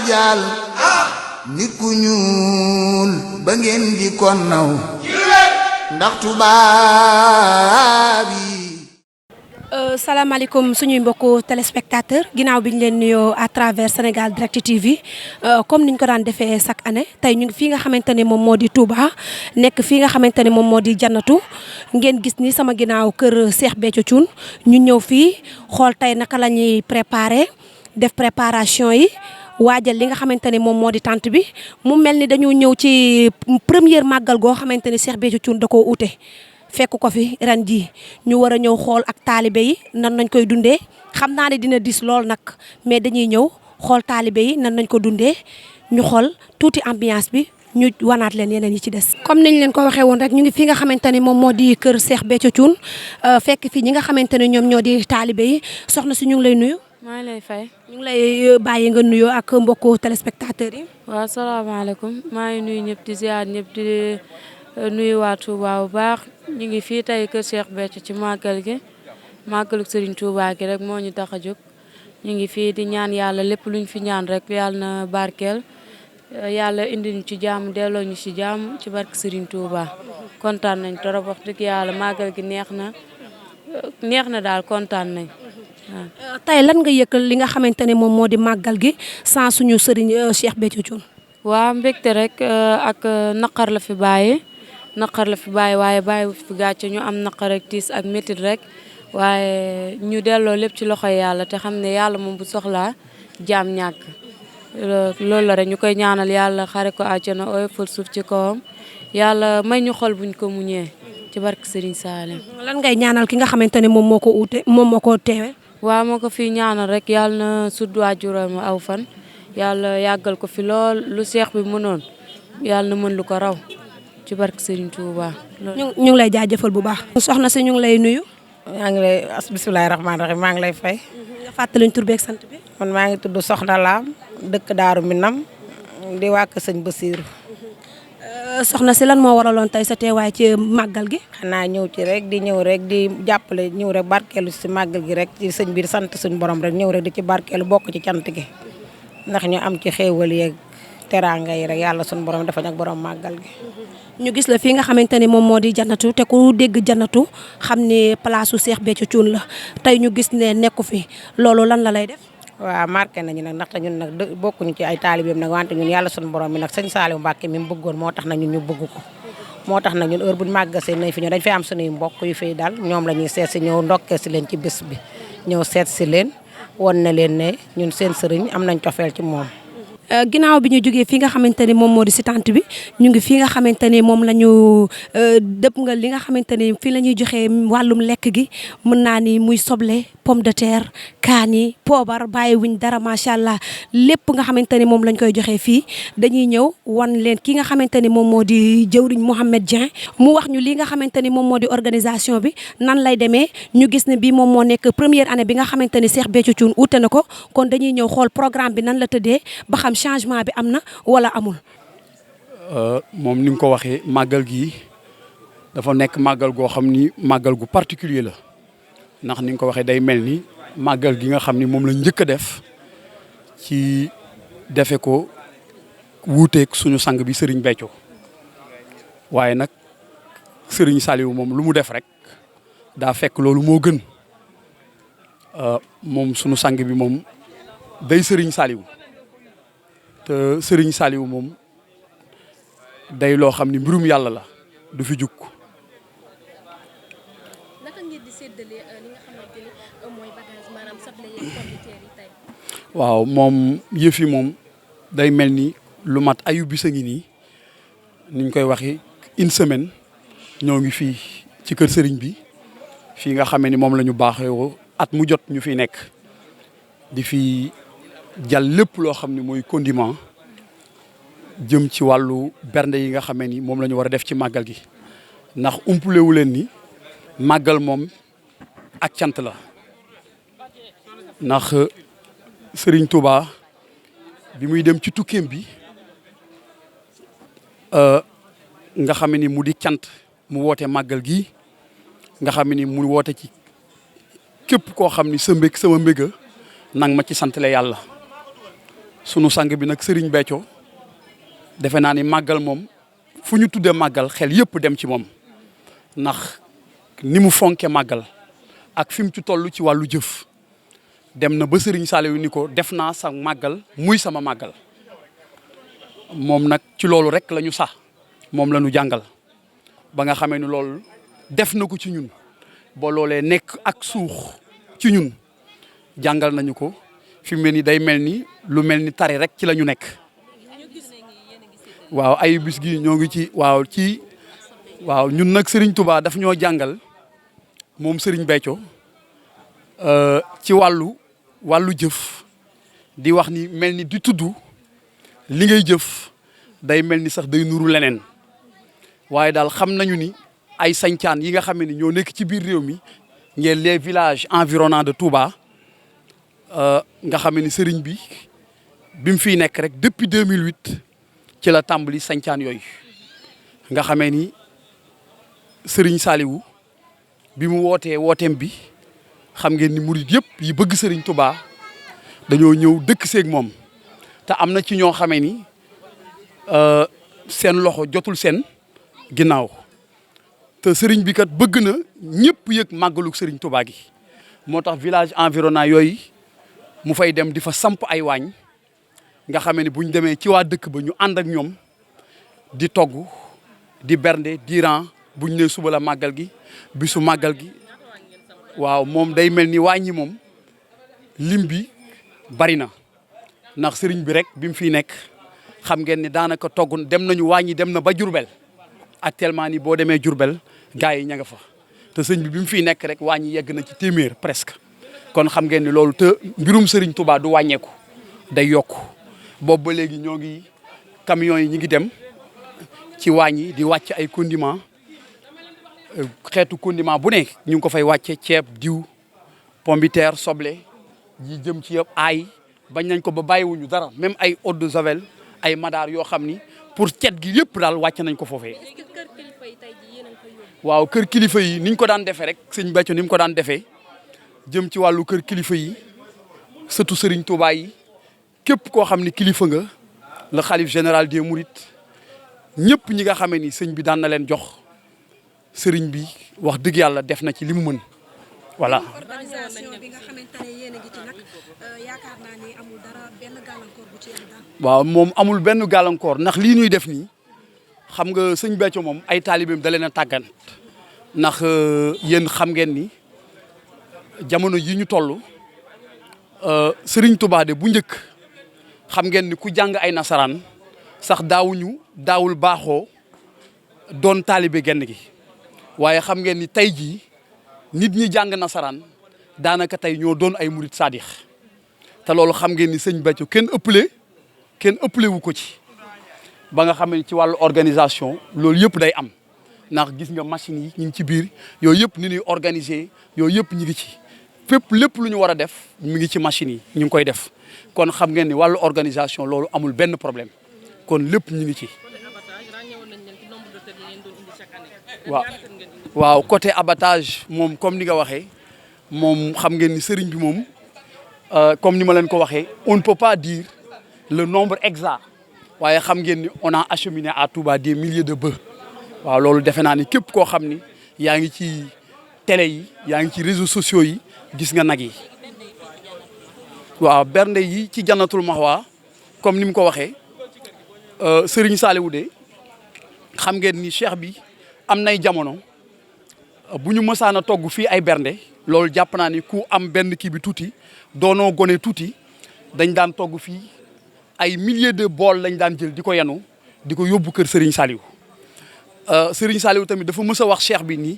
jaal nit ku ñuul ba ngeen di ko naw ndax tubaab yi. salaamaaleykum suñuy mbokku téléspectateur ginnaaw bi ñu leen nuyoo à travers Sénégal Direct TV comme niñ ko daan defee chaque année tey ñu ngi fii nga xamante ne moom moo di Touba nekk fii nga xamante ne moom moo di Jannatu ngeen gis ni sama ginnaaw kër Cheikh Béthio Thioune ñu ñëw fii xool tey naka la ñuy def préparation yi waajal li nga xamante ne moom moo di tànt bi mu mel ni dañu ñëw ci première màggal goo xamante ne Cheikh Béthio Thioune da koo ute fekk ko fi ren jii ñu war a ñëw xool ak taalibe yi nan nañ koy dundee xam naa ne dina dis lool nag mais dañuy ñëw xool taalibe yi nan nañ ko dundee ñu xool tuuti ambiance bi ñu wanaat leen yeneen yi ci des. comme niñ leen ko waxee woon rek ñu ngi fi nga xamante ne moom moo di kër Cheikh Béthio Thioune fekk fi ñi nga xamante ne ñoom ñoo di taalibe yi soxna si ñu ngi lay nuyu. maa ngi lay fay. ñu ngi lay bàyyi nga nuyoo ak mbokku téléspectateurs yi. waaw salaamaaleykum maa ngi nuyu ñëpp di ziar ñëpp di nuyu waa Touba bu baax ñu ngi fii tey kër Cheikh Béthio ci màggal gi màggalu Serigne Touba gi rek moo ñu tax a jóg ñu ngi fii di ñaan yàlla lépp luñ fi ñaan rek yàlla na barkeel yàlla indi ñu ci jàmm delloo ñu ci jàmm ci barke Serigne Touba kontaan nañ trop wax dëgg yàlla màggal gi neex na daal kontaan nañ. tey lan nga yëkkal li nga xamante ne moom moo di màggal gi sans suñu sëriñ Cheikh Béthio Thioune. waaw mbégte rek ak naqar la fi bàyyi waaye bàyyi fi gàcce ñu am naqar rek tiis ak métit rek waaye ñu delloo lépp ci loxo yàlla te xam ne yàlla moom bu soxlaa jaam ñàkk loolu la rek ñu koy ñaanal yàlla xare ko àjjana oyofal suuf ci kawam yàlla may ñu xol buñ ko muñee ci barke Serigne Salim. lan ngay ñaanal ki nga xamante ne moom moo ko teewe. waaw moo ko fi ñaanal rek yàlla na sudd waajuram aw fan yàlla yàggal ko fi lool lu seex bi mënoon yàlla na mën lu ko raw ci barke Serigne Touba. ñu ngi lay jaajëfal bu baax. soxna si ñu ngi lay nuyu. maa ngi lay bismillahi rahmaani rahim maa ngi lay fay. nga fàttaliñ tur beeg sant bi. man maa ngi tudd Soxna Lam dëkk Daaru Minam di wàkk sëñ Basiiru. soxna si lan moo waraloon tey sa teewaay ci màggal gi. xanaa ñëw rek di jàppale ñëw rek barkeelu si màggal gi rek ci sëñ bi sant suñu borom rek ñëw rek di ci barkeelu bokk ci cant gi ndax ñu am ci xéewal yeeg teraanga yi rek yàlla suñu borom dafa ñak borom màggal gi. ñu gis la fii nga xamante ne moom moo di Jannatu te ku dégg Jannatu xam ne place su Cheikh Béthio Thioune la tey ñu gis ne nekku fi loolu lan la lay def. waaw marqué nañu nag ndaxte ñun nag bokkuñu ci ay taalibeem nag wante ñun yàlla suñu borom mi nag sëñ Saliou Mbacke mi mu bëggoon moo tax nag ñun ñu bëgg ko moo tax nag ñun heure buñ màggasee nañ fi ñu dañ fi am suñuy mbokk yu fiy dal ñoom la ñuy seet si ñëw ndokkee si leen ci bés bi ñëw seet si leen won na leen ne ñun seen sëriñ am nañ cofeel ci moom. ginnaaw bi ñu jógee fi nga xamante ne moom moo di si tànt bi ñu ngi fi nga xamante ne moom la ñu dëpp nga li nga xamante ne fii la ñuy joxee wàllum lekk gi mën naa ni muy soble pomme de terre kaani poobar bàyyi wuñ dara macha allah lépp nga xamante ne moom lañ koy joxee fii dañuy ñëw wan leen ki nga xamante ne moom moo di jëwriñ Mouhamed Dieng mu wax ñu li nga xamante ni moom moo di organisation bi nan lay demee ñu gis ne bii moom moo nekk première année bi nga xamante ni Cheikh Béthio Thioune ute na ko kon dañuy ñëw xool programme bi nan la tëddee ba xam changement bi am na wala amul. moom ni nga ko waxee màggal gi dafa nekk màggal goo xam ni màggal gu particulier la ndax ni nga ko waxee day mel ni màggal gi nga xam ni moom la njëkk a def ci defe ko wuuteeg suñu sang bi Serigne Béthio waaye nag Serigne Saliou moom lu mu def rek daa fekk loolu moo gën moom suñu sang bi moom day Serigne Saliou te Serigne Saliou moom day loo xam ni mbirum yàlla la du fi jug. naka ngeen di séddale li nga xamante ni mooy bagage maanaam soble yeeg pomme de terre yi tey. waaw moom yëf yi moom day mel ni lu mat ayu bis a ngi nii niñ koy waxee une semaine ñoo ngi fii ci kër Serigne bi fii nga xamee ni moom la ñu baaxee at mu jot ñu fi nekk di fi. jàll lépp loo xam ne mooy condiment jëm ci wàllu bernde yi nga xamee ni moom la ñu war a def ci màggal gi ndax umpulewu leen ni màggal moom ak cant la ndax Serigne Touba bi muy dem ci tukkeem bi nga xam ni mu di cant mu woote màggal gi nga xam ni mu woote ci képp koo xam ni sa mbég sama mbéga nang ma ci santale yàlla sunu sang bi nag Serigne Béthio defe naa ni màggal moom fu ñu tuddee màggal xel yëpp dem ci moom ndax ni mu fonke màggal ak fi mu ci toll ci wàllu jëf dem na ba Serigne Saliou ni ko def naa sa màggal muy sama màggal moom nag ci loolu rek la ñu sax moom la ñu jàngal ba nga xamee ni loolu def na ko ci ñun ba loolee nekk ak suux ci ñun jàngal nañu ko fi mu ne ni day mel ni lu mel ni tari rek ci la ñu nekk waaw ay bis gi ñoo ngi ci waaw ñun nag Serigne Touba daf ñoo jàngal moom Serigne Béthio ci wàllu jëf di wax ni mel ni di tudd li ngay jëf day mel ni sax day nuru leneen waaye daal xam nañu ni ay sañcaan yi nga xam ne ñoo nekk ci biir réew mi ngeen les villages environnants de Touba nga xam ni Serigne bi mu fiy nekk rek depuis 2008 ci la tàmbali sañcaan yooyu nga xamee ni Serigne Saliou bi mu wooteem bi xam ngeen ni murid yëpp yi bëgg Serigne Touba dañoo ñëw dëkk seeg moom te am na ci ñoo xamee ni seen loxo jotul seen ginnaaw te Serigne bi kat bëgg na ñëpp yëg màggalu Serigne Touba gi moo tax village environnant yooyu mu fay dem di fa samp ay waañ nga xamee ni buñ demee ci waa dëkk ba ñu ànd ak ñoom di togg di bernde diiran buñ ne suba la màggal gi bisu màggal gi waaw moom day mel ni wàññi moom lim bi bari na ndax Serigne bi rek bi mu fiy nekk xam ngeen ni daanaka togg dem nañu wàññi dem na ba Jurbel actuellement ni boo demee Jurbel gars yi ña nga fa te sëñ bi mu fiy nekk rek wàññi yegg na ci téeméer presque kon xam ngeen ni loolu te mbirum Serigne Touba du wàññeeku day yokk boobu ba léegi ñoo ngi camions yi ñu ngi dem ci wàññi di wàcc ay condiments xeetu condiment bu ne ñu ngi ko fay wàcce ceeb diw pomme de terre soble yi jëm ci yëpp aay bañ nañ ko ba bàyyiwuñu dara même ay eau de javel ay madaar yoo xam ni pour cet gi yëpp daal wàcc nañ ko foofee. waaw kër kilifa yi niñ ko daan defee rek sëñ Béthio ni mu ko daan defee jëm ci wàllu kër kilifa yi sëtu Serigne Touba yi képp koo xam ni kilifa nga le khalife général des Mourides ñëpp ñi nga xamee ni sëñ bi daan na leen jox Serigne bi wax dëgg yàlla def na ci li mu mën voilà. organisation bi nga xamante ne yéen a ngi ci nag yaakaar naa ni amul dara benn gàllankoor bu ci yéen daal. waaw moom amul benn gàllankoor ndax lii ñuy def nii xam nga sëñ Béthio moom ay taalibeem da leen a tàggat ndax yéen xam ngeen ni jamono yi ñu toll Serigne Touba de bu njëkk xam ngeen ni ku jàng ay nasaraan sax daawul baaxoo doon taalibe genn gi waaye xam ngeen ni tey jii nit ñi jàng nasaraan daanaka tey ñoo doon ay murit saadix te loolu xam ngeen ni sëñ Béthio kenn ëppale wu ko ci ba nga xam ne ci wàllu organisation loolu yëpp day am ndax gis nga machines yi ñu ngi ci biir yooyu yëpp ni ñuy organiser yooyu yëpp ñu ngi ci fépp lépp lu ñu war a def mi ngi ci machines yi ñu ngi koy def kon xam ngeen ni wàllu organisation loolu amul benn problème kon lépp ñu ngi ci. waaw côté abattage moom comme ni nga waxee moom xam ngeen ni sëriñ bi moom comme ni ma leen ko waxee on ne peut pas dire le nombre exact waaye xam ngeen ni on a acheminé à Touba des milliers de bœufs waaw loolu defe naa ni képp koo xam ni yaa ngi ci télé yi yaa ngi ci réseaux sociaux yi gis nga nag yi waaw bernde yi ci Jannatul Mahwa comme ni mu ko waxee Serigne Saliou de xam ngeen ni cheikh bi am nay jamono bu ñu mësaan a togg fii ay bernde loolu jàpp naa ni ku am benn kii bi tuuti doonoo gone tuuti dañ daan togg fii ay milliers de bool lañ daan jël di ko yenu di ko yóbbu kër Serigne Saliou Serigne Saliou tamit dafa mës a wax cheikh bi nii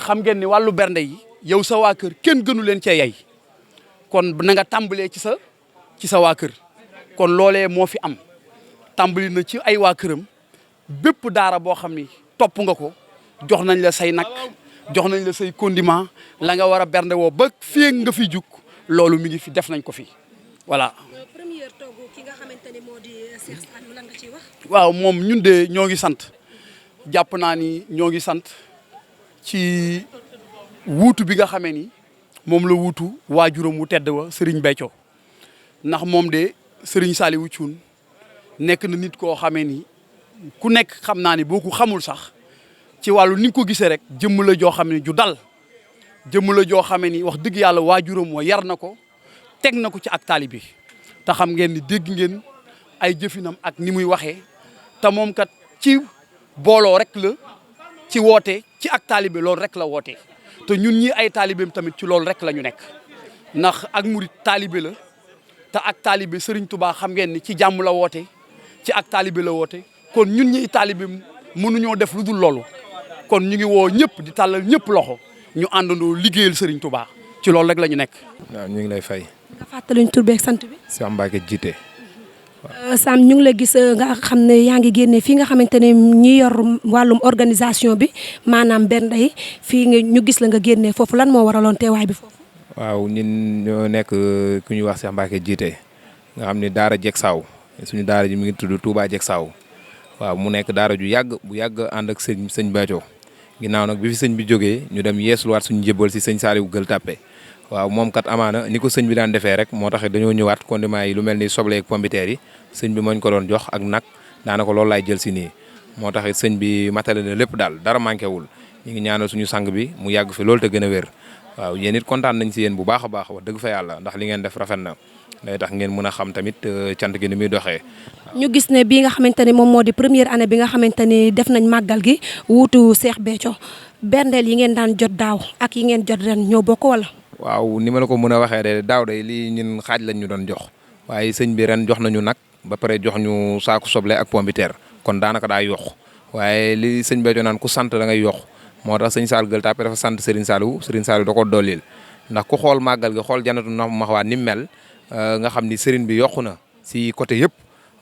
xam ngeen ni wàllu bernde yi yow sa waa kër kenn gënu leen cee yay kon na nga tàmbalee ci sa waa kër kon loolee moo fi am tàmbali na ci ay waa këram bépp daara boo xam ni topp nga ko jox nañ la say nag jox nañ la say condiment la nga war a bernde woo ba fii nga fi jug loolu mi ngi fi def nañ ko fi voilà. première togg ki nga xamante ni moo di Cheikh Saliou lan nga ciy wax. waaw moom ñun de ñoo ngi sant jàpp naa ni ñoo ngi sant ci wuutu bi nga xamee ni moom la wuutu waajuram wu tedd wa Serigne Béthio ndax moom de Serigne Saliou Thioune nekk na nit koo xamee ni ku nekk xam naa ni boo ko xamul sax ci wàllu ni nga ko gisee rek jëmm la joo xam ne ju dal jëmm la joo xamee ni wax dëgg yàlla waajuram wa yar na ko teg na ko ci ak taalibe te xam ngeen ni dégg ngeen ay jëfinam ak ni muy waxee te moom kat ci booloo rek la ci woote ci ak taalibe loolu rek la woote te ñun ñi ay taalibeem tamit ci loolu rek la ñu nekk ndax ak murit taalibe la te ak taalibe Serigne Touba xam ngeen ni ci jàmm la woote ci ak taalibe la woote kon ñun ñi taalibeem mënuñoo def lu dul loolu kon ñu ngi woo ñëpp di tàllal ñëpp loxo ñu àndandoo liggéeyal Serigne Touba ci loolu rek la ñu nekk. waaw ñu ngi lay fay. nga fàttali ñu tur beeg sant bi. Sam Mbacke jiite. Sam ñu ngi la gis nga xam ne yaa ngi génne fii nga xamante ne ñi yor wàllum organisation bi maanaam benn day fii nga ñu gis la nga génne foofu lan moo waraloon teewaay bi foofu. waaw ñun ñoo nekk ku ñuy wax Cheikh Mbacke jiite nga xam ne Daara Jek Saaw suñu daara ji mi ngi tudd Touba Jek Saaw waaw mu nekk daara ju yàgg bu yàgg ànd ak sëñ Béthio ginnaaw nag bi fi sëñ bi jógee ñu dem yeesluwaat suñu jébal si sëñ Saliou Gueule Tapée waaw moom kat amaana ni ko sëñ bi daan defee rek moo tax dañoo ñëwaat condiments yi lu mel ni soble ak pombiteer yi sëñ bi mooñ ko doon jox ak nag daanaka loolu laay jël si nii moo tax sëñ bi matale na lépp daal dara manqué wul ñu ngi ñaanal suñu sang bi mu yàgg fi loolu te gën a wér waaw yéen it kontaan nañ si yéen bu baax a baax wax dëgg fa yàlla ndax li ngeen def rafet na day tax ngeen mën a xam tamit cant gi ni muy doxee. ñu gis ne bii nga xamante ne moom moo di première année bi nga xamante ni def nañ màggal gi wuutu Cheikh Béthio berndeel yi ngeen daan jot daaw ak yi ngeen jot ren ñoo bokk wala. waaw ni ma la ko mën a waxee de daaw de lii ñun xaaj lañ ñu doon jox waaye sëñ bi ren jox nañu nag ba pare jox ñu saaku soble ak pombiteer kon daanaka daa yokk waaye li sëñ Béthio naan ku sant da ngay yokk moo tax sëñ Saliou Gueule Tapée dafa sant Serigne Saliou da ko dollil ndax ku xool màggal gi xool Jannatul Mahwa ni mu mel nga xam ni Serigne bi yokku na si côté yëpp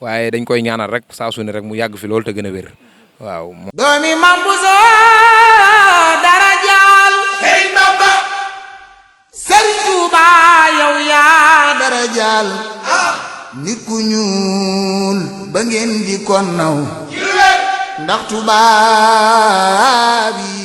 waaye dañ koy ñaanal rek saa su ne rek mu yàgg fi loolu te gën a wér waaw. doomi Mam Bousso dara jaal hey Bamba Serigne Touba yow yaa dara jaal nit ku ñuul ba ngeen di kon naw ndax tubaab yi